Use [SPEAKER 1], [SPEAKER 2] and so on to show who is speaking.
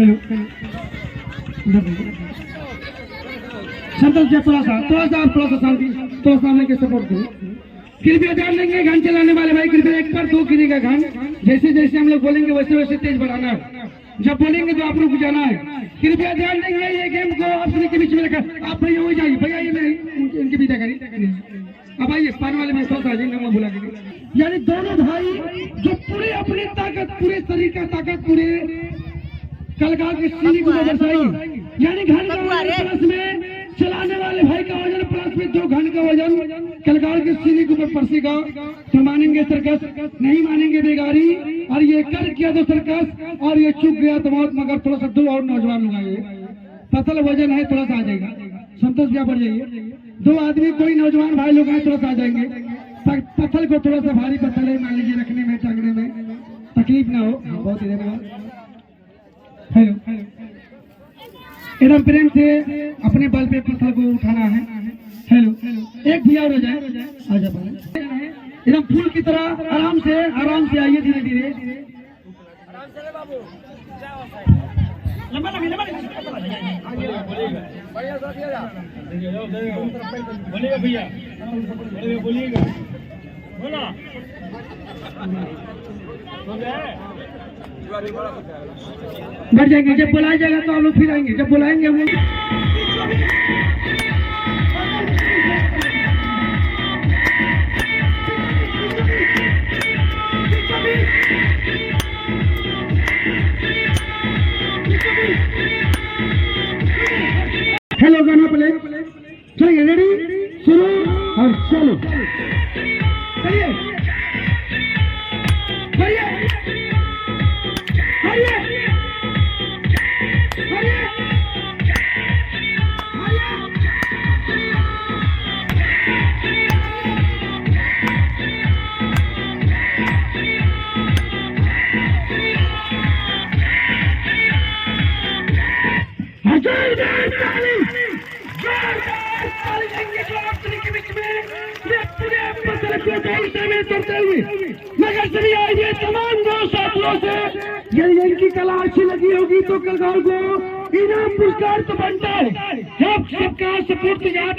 [SPEAKER 1] Hello Santosh ji, थोड़ा सा शांति, थोड़ा सा हमें सपोर्ट करो। कृपया ध्यान देंगे, गान चलाने वाले भाई कृपया एक पर दो गिरेगा गान, जैसे जैसे हम लोग बोलेंगे वैसे वैसे तेज बढ़ाना है, जब बोलेंगे तो आप रुक जाना है। कृपया ध्यान देंगे, ये गेम को अपने के बीच में रखा। आप भैया हो जाइए, भैया ये नहीं इनके बीच करिए। अब आइए पान वाले में थोड़ा सा मैं बुला के, यानी दोनों भाई जो पूरे अपनी ताकत, पूरे शरीर का ताकत, पूरे कलकार के सीने को दर्शाएगी, यानी घन का वजन प्लस में चलाने वाले भाई का वजन प्लस में जो घन का वजन कलकार के सीने के ऊपर परसेगा तो मानेंगे सर्कस, नहीं मानेंगे बेगारी। और ये कर किया तो सर्कस और ये चुक गया तो मौत। मगर थोड़ा सा दो और नौजवान लोग आए, पतल वजन है, थोड़ा सा आ जाएगा। संतोष भैया बढ़ जाइए, दो आदमी कोई नौजवान भाई लोग हैं, थोड़ा सा आ जाएंगे। पत्थर को थोड़ा सा भारी पत्थर है, मान लीजिए रखने में टांगने में तकलीफ ना हो। बहुत ही धन्यवाद। हेलो, एकदम प्रेम से अपने बल पे पत्थर को उठाना है। हेलो, एक भी और हो जाए, आ जा एकदम फूल की तरह आराम से आइए, धीरे धीरे
[SPEAKER 2] बोलिएगा भैया, बोलिएगा बोला
[SPEAKER 1] बढ़ जाएंगे। जब बुलाया जाएगा तो हम लोग फिर आएंगे, जब बुलाएंगे हम लोग। हेलो, गाना प्ले चलिए, रेडी शुरू और चलो, चलिए मगर सभी आइए तमाम दो साथियों से, यदि इनकी कला अच्छी लगी होगी तो कलकार को इनाम पुरस्कार तो बनता है। सबका सपोर्ट यहाँ